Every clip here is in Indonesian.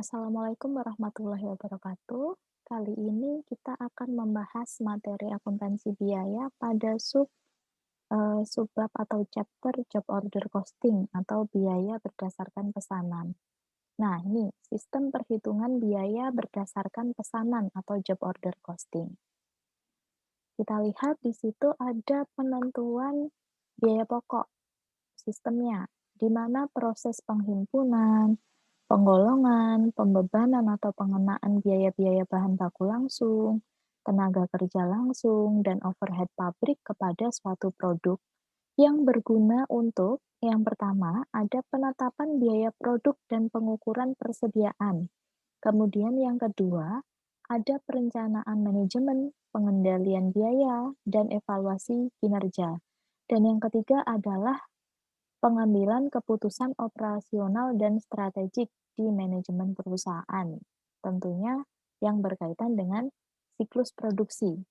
Assalamualaikum warahmatullahi wabarakatuh. Kali ini kita akan membahas materi akuntansi biaya pada subbab atau chapter job order costing atau biaya berdasarkan pesanan. Nah, ini sistem perhitungan biaya berdasarkan pesanan atau job order costing. Kita lihat di situ ada penentuan biaya pokok sistemnya, di mana proses penghimpunan, penggolongan, pembebanan atau pengenaan biaya-biaya bahan baku langsung, tenaga kerja langsung, dan overhead pabrik kepada suatu produk yang berguna untuk yang pertama, ada penetapan biaya produk dan pengukuran persediaan. Kemudian yang kedua, ada perencanaan manajemen, pengendalian biaya, dan evaluasi kinerja. Dan yang ketiga adalah pengambilan keputusan operasional dan strategik di manajemen perusahaan, tentunya yang berkaitan dengan siklus produksi.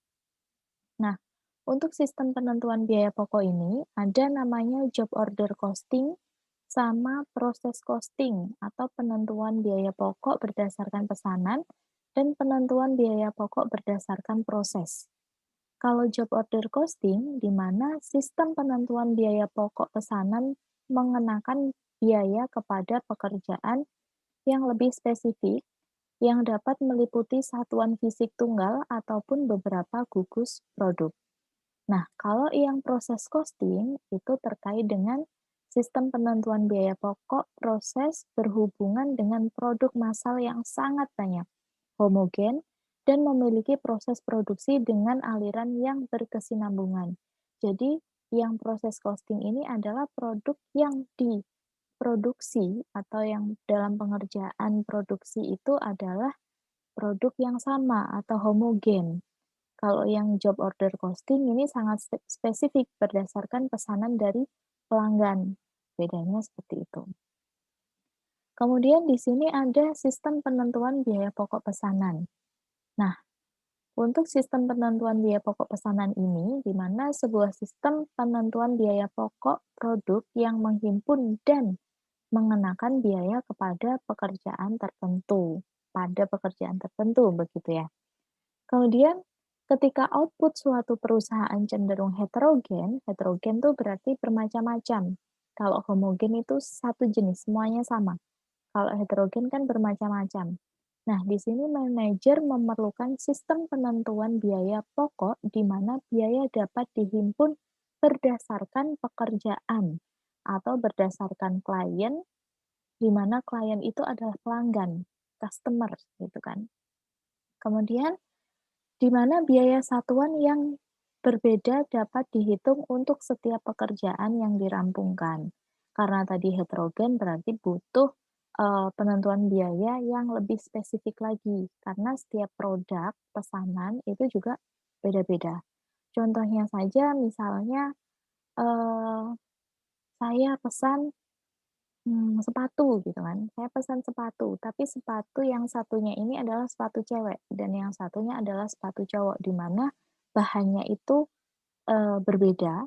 Nah, untuk sistem penentuan biaya pokok ini, ada namanya job order costing sama proses costing atau penentuan biaya pokok berdasarkan pesanan dan penentuan biaya pokok berdasarkan proses. Kalau job order costing, di mana sistem penentuan biaya pokok pesanan mengenakan biaya kepada pekerjaan yang lebih spesifik, yang dapat meliputi satuan fisik tunggal ataupun beberapa gugus produk. Nah, kalau yang proses costing itu terkait dengan sistem penentuan biaya pokok proses berhubungan dengan produk massal yang sangat banyak, homogen, dan memiliki proses produksi dengan aliran yang berkesinambungan. Jadi, yang proses costing ini adalah produk yang diproduksi atau yang dalam pengerjaan produksi itu adalah produk yang sama atau homogen. Kalau yang job order costing ini sangat spesifik berdasarkan pesanan dari pelanggan. Bedanya seperti itu. Kemudian di sini ada sistem penentuan biaya pokok pesanan. Nah, untuk sistem penentuan biaya pokok pesanan ini, di mana sebuah sistem penentuan biaya pokok produk yang menghimpun dan mengenakan biaya kepada pekerjaan tertentu, pada pekerjaan tertentu, begitu ya. Kemudian, ketika output suatu perusahaan cenderung heterogen, heterogen itu berarti bermacam-macam. Kalau homogen itu satu jenis, semuanya sama. Kalau heterogen kan bermacam-macam. Nah, di sini manajer memerlukan sistem penentuan biaya pokok di mana biaya dapat dihimpun berdasarkan pekerjaan atau berdasarkan klien, di mana klien itu adalah pelanggan, customer, gitu kan. Kemudian, di mana biaya satuan yang berbeda dapat dihitung untuk setiap pekerjaan yang dirampungkan. Karena tadi heterogen berarti butuh penentuan biaya yang lebih spesifik lagi, karena setiap produk pesanan itu juga beda-beda. Contohnya saja misalnya, eee, saya pesan, sepatu gitu kan, saya pesan sepatu, tapi sepatu yang satunya ini adalah sepatu cewek dan yang satunya adalah sepatu cowok, di mana bahannya itu, berbeda,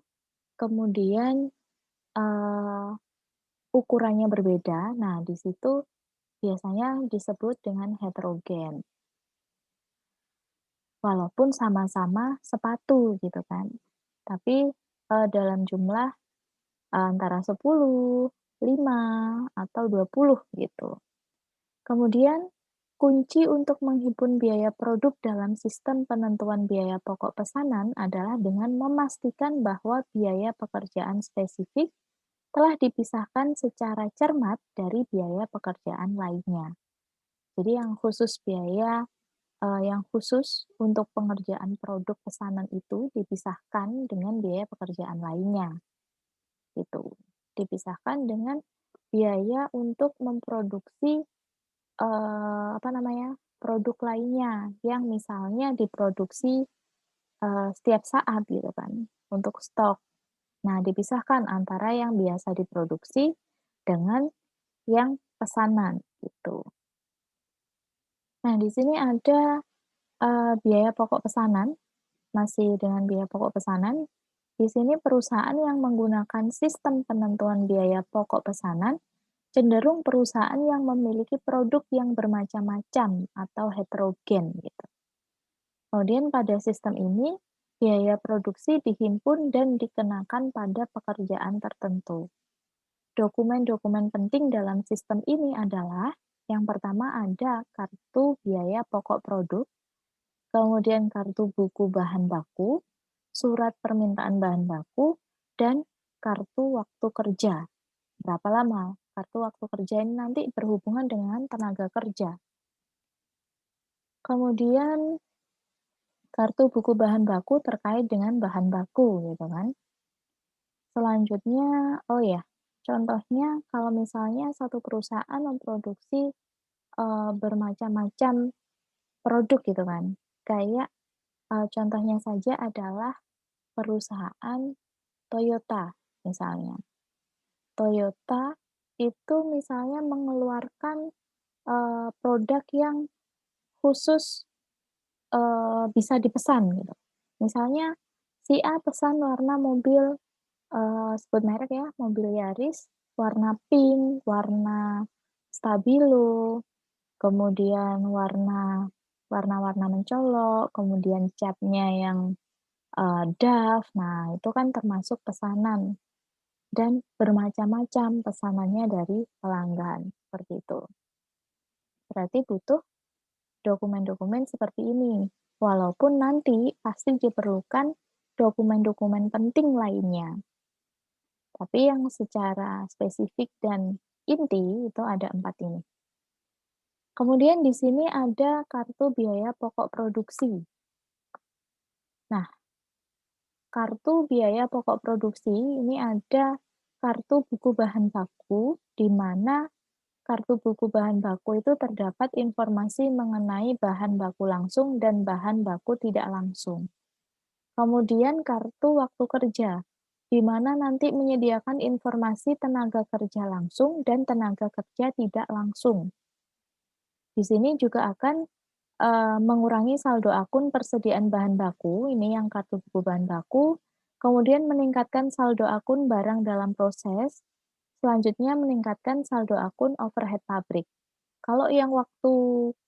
kemudian, eee, ukurannya berbeda. Nah, di situ biasanya disebut dengan heterogen, walaupun sama-sama sepatu gitu kan. Tapi, dalam jumlah, antara 10, 5, atau 20 gitu. Kemudian, kunci untuk menghimpun biaya produk dalam sistem penentuan biaya pokok pesanan adalah dengan memastikan bahwa biaya pekerjaan spesifik telah dipisahkan secara cermat dari biaya pekerjaan lainnya. Jadi yang khusus untuk pengerjaan produk pesanan itu dipisahkan dengan biaya pekerjaan lainnya, gitu. Dipisahkan dengan biaya untuk memproduksi, apa namanya, produk lainnya yang misalnya diproduksi, setiap saat gitu kan, untuk stok. Nah, dipisahkan antara yang biasa diproduksi dengan yang pesanan, gitu. Nah, di sini ada, biaya pokok pesanan, masih dengan biaya pokok pesanan. Di sini perusahaan yang menggunakan sistem penentuan biaya pokok pesanan cenderung perusahaan yang memiliki produk yang bermacam-macam atau heterogen gitu. Kemudian pada sistem ini, biaya produksi dihimpun dan dikenakan pada pekerjaan tertentu. Dokumen-dokumen penting dalam sistem ini adalah yang pertama ada kartu biaya pokok produk, kemudian kartu buku bahan baku, surat permintaan bahan baku, dan kartu waktu kerja. Berapa lama? Kartu waktu kerja ini nanti berhubungan dengan tenaga kerja. Kemudian kartu buku bahan baku terkait dengan bahan baku gitu kan. Selanjutnya, oh ya, contohnya kalau misalnya satu perusahaan memproduksi bermacam-macam produk gitu kan. Kayak contohnya saja adalah perusahaan Toyota misalnya. Toyota itu misalnya mengeluarkan produk yang khusus bisa dipesan gitu. Misalnya si A pesan warna mobil, sebut merek ya, mobil Yaris warna pink, warna stabilo, kemudian warna-warna mencolok, kemudian catnya yang, doff. Nah, itu kan termasuk pesanan dan bermacam-macam pesanannya dari pelanggan, seperti itu. Berarti butuh dokumen-dokumen seperti ini, walaupun nanti pasti diperlukan dokumen-dokumen penting lainnya. Tapi yang secara spesifik dan inti itu ada 4 ini. Kemudian di sini ada kartu biaya pokok produksi. Nah, kartu biaya pokok produksi ini ada kartu buku bahan baku, di mana kartu buku bahan baku itu terdapat informasi mengenai bahan baku langsung dan bahan baku tidak langsung. Kemudian kartu waktu kerja, di mana nanti menyediakan informasi tenaga kerja langsung dan tenaga kerja tidak langsung. Di sini juga akan mengurangi saldo akun persediaan bahan baku, ini yang kartu buku bahan baku, kemudian meningkatkan saldo akun barang dalam proses, selanjutnya meningkatkan saldo akun overhead pabrik. Kalau yang waktu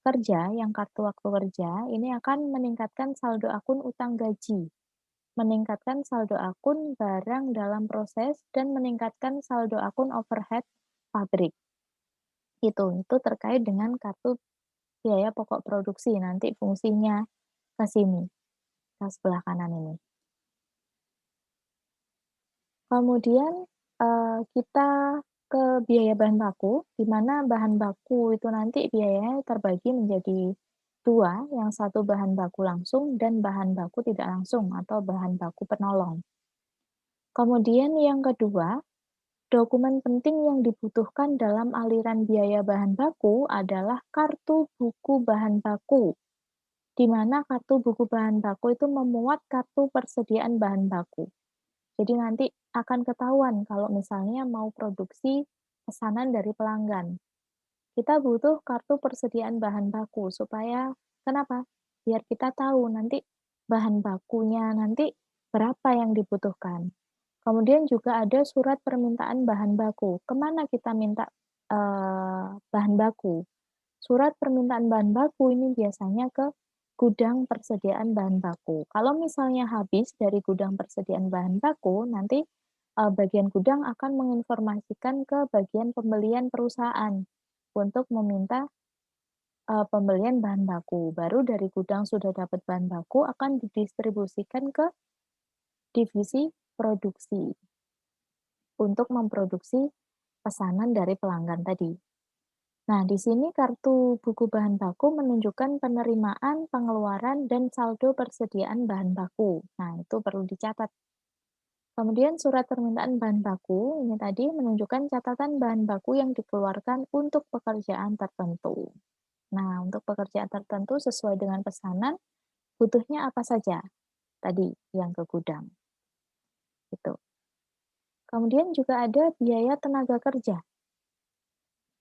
kerja, yang kartu waktu kerja, ini akan meningkatkan saldo akun utang gaji, meningkatkan saldo akun barang dalam proses, dan meningkatkan saldo akun overhead pabrik. Itu terkait dengan kartu biaya pokok produksi, nanti fungsinya ke sini, ke sebelah kanan ini. Kemudian, kita ke biaya bahan baku, di mana bahan baku itu nanti biayanya terbagi menjadi 2, yang satu bahan baku langsung dan bahan baku tidak langsung atau bahan baku penolong. Kemudian yang kedua, dokumen penting yang dibutuhkan dalam aliran biaya bahan baku adalah kartu buku bahan baku, di mana kartu buku bahan baku itu memuat kartu persediaan bahan baku. Jadi nanti akan ketahuan kalau misalnya mau produksi pesanan dari pelanggan. Kita butuh kartu persediaan bahan baku supaya kenapa? Biar kita tahu nanti bahan bakunya nanti berapa yang dibutuhkan. Kemudian juga ada surat permintaan bahan baku. Kemana kita minta bahan baku? Surat permintaan bahan baku ini biasanya ke gudang persediaan bahan baku. Kalau misalnya habis dari gudang persediaan bahan baku, nanti bagian gudang akan menginformasikan ke bagian pembelian perusahaan untuk meminta pembelian bahan baku. Baru dari gudang sudah dapat bahan baku akan didistribusikan ke divisi produksi untuk memproduksi pesanan dari pelanggan tadi. Nah, di sini kartu buku bahan baku menunjukkan penerimaan, pengeluaran, dan saldo persediaan bahan baku. Nah, itu perlu dicatat. Kemudian surat permintaan bahan baku, ini tadi menunjukkan catatan bahan baku yang dikeluarkan untuk pekerjaan tertentu. Nah, untuk pekerjaan tertentu sesuai dengan pesanan, butuhnya apa saja? Tadi yang ke gudang. Itu. Kemudian juga ada biaya tenaga kerja.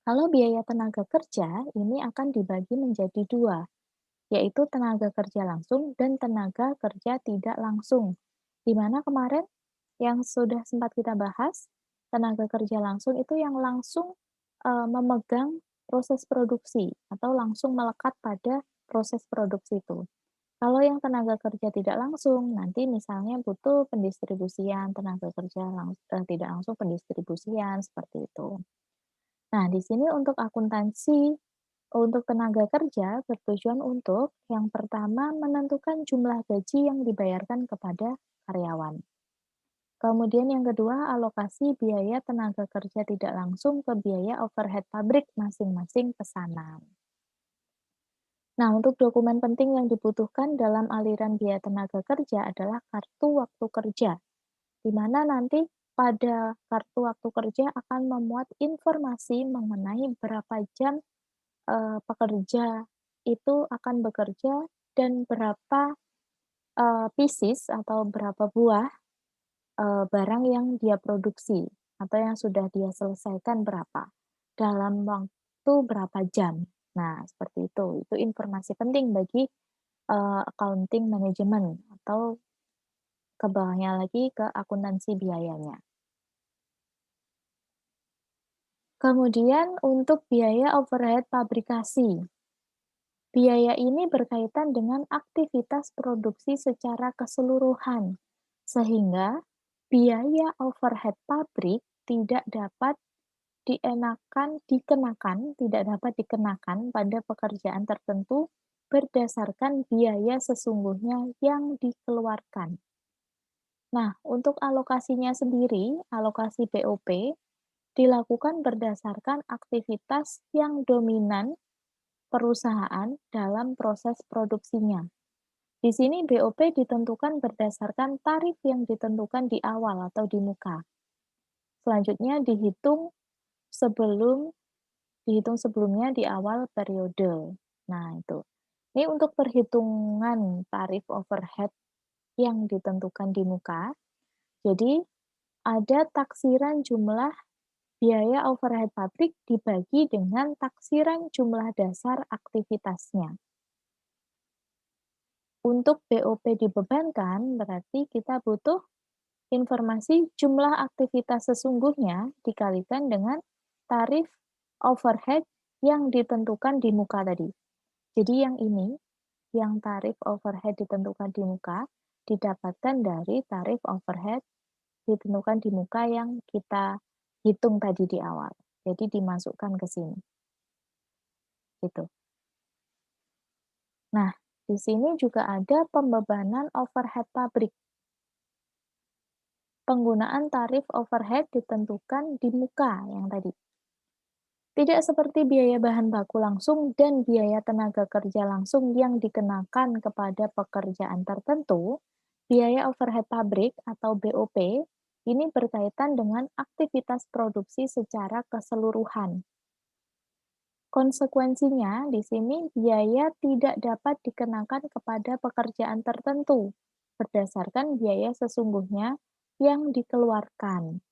Kalau biaya tenaga kerja ini akan dibagi menjadi 2, yaitu tenaga kerja langsung dan tenaga kerja tidak langsung. Di mana kemarin yang sudah sempat kita bahas, tenaga kerja langsung itu yang langsung memegang proses produksi atau langsung melekat pada proses produksi itu. Kalau yang tenaga kerja tidak langsung, nanti misalnya butuh pendistribusian tenaga kerja tidak langsung pendistribusian, seperti itu. Nah, di sini untuk akuntansi untuk tenaga kerja bertujuan untuk yang pertama menentukan jumlah gaji yang dibayarkan kepada karyawan. Kemudian yang kedua, alokasi biaya tenaga kerja tidak langsung ke biaya overhead pabrik masing-masing pesanan. Nah, untuk dokumen penting yang dibutuhkan dalam aliran biaya tenaga kerja adalah kartu waktu kerja, di mana nanti pada kartu waktu kerja akan memuat informasi mengenai berapa jam pekerja itu akan bekerja dan berapa pieces atau berapa buah barang yang dia produksi atau yang sudah dia selesaikan berapa, dalam waktu berapa jam. Nah, seperti itu. Itu informasi penting bagi, accounting management atau ke bawahnya lagi ke akuntansi biayanya. Kemudian untuk biaya overhead pabrikasi. Biaya ini berkaitan dengan aktivitas produksi secara keseluruhan, sehingga biaya overhead pabrik tidak dapat dikenakan pada pekerjaan tertentu berdasarkan biaya sesungguhnya yang dikeluarkan. Nah, untuk alokasinya sendiri, alokasi BOP dilakukan berdasarkan aktivitas yang dominan perusahaan dalam proses produksinya. Di sini BOP ditentukan berdasarkan tarif yang ditentukan di awal atau di muka. Selanjutnya dihitung sebelumnya di awal periode. Nah, itu. Ini untuk perhitungan tarif overhead yang ditentukan di muka. Jadi, ada taksiran jumlah biaya overhead pabrik dibagi dengan taksiran jumlah dasar aktivitasnya. Untuk BOP dibebankan, berarti kita butuh informasi jumlah aktivitas sesungguhnya dikalikan dengan tarif overhead yang ditentukan di muka tadi. Jadi yang ini, yang tarif overhead ditentukan di muka, didapatkan dari tarif overhead ditentukan di muka yang kita hitung tadi di awal. Jadi dimasukkan ke sini. Gitu. Nah, di sini juga ada pembebanan overhead pabrik. Penggunaan tarif overhead ditentukan di muka yang tadi. Tidak seperti biaya bahan baku langsung dan biaya tenaga kerja langsung yang dikenakan kepada pekerjaan tertentu, biaya overhead pabrik atau BOP ini berkaitan dengan aktivitas produksi secara keseluruhan. Konsekuensinya, di sini biaya tidak dapat dikenakan kepada pekerjaan tertentu berdasarkan biaya sesungguhnya yang dikeluarkan.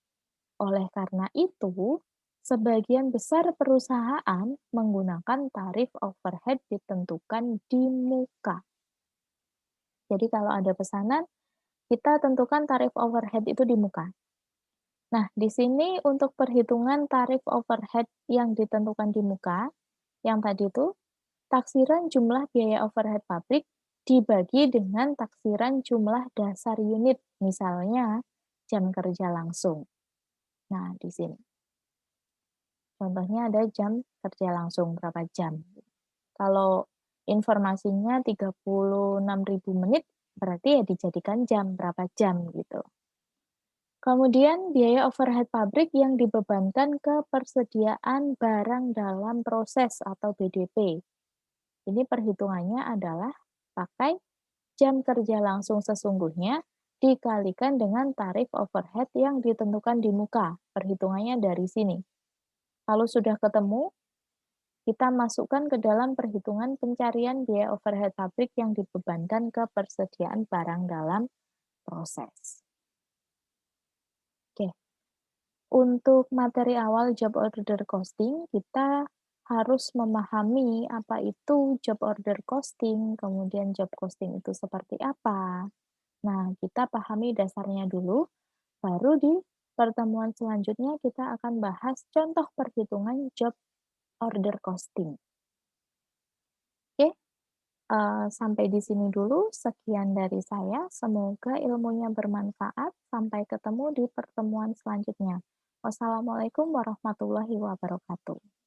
Oleh karena itu, sebagian besar perusahaan menggunakan tarif overhead ditentukan di muka. Jadi kalau ada pesanan, kita tentukan tarif overhead itu di muka. Nah, di sini untuk perhitungan tarif overhead yang ditentukan di muka, yang tadi itu, taksiran jumlah biaya overhead pabrik dibagi dengan taksiran jumlah dasar unit, misalnya jam kerja langsung. Nah, di sini. Contohnya ada jam kerja langsung, berapa jam. Kalau informasinya 36.000 menit, berarti ya dijadikan jam, berapa jam gitu. Kemudian biaya overhead pabrik yang dibebankan ke persediaan barang dalam proses atau BDP. Ini perhitungannya adalah pakai jam kerja langsung sesungguhnya dikalikan dengan tarif overhead yang ditentukan di muka. Perhitungannya dari sini. Kalau sudah ketemu, kita masukkan ke dalam perhitungan pencarian biaya overhead pabrik yang dibebankan ke persediaan barang dalam proses. Oke. Untuk materi awal job order costing, kita harus memahami apa itu job order costing, kemudian job costing itu seperti apa. Nah, kita pahami dasarnya dulu, baru Pertemuan selanjutnya kita akan bahas contoh perhitungan job order costing. Oke, sampai di sini dulu. Sekian dari saya. Semoga ilmunya bermanfaat. Sampai ketemu di pertemuan selanjutnya. Wassalamualaikum warahmatullahi wabarakatuh.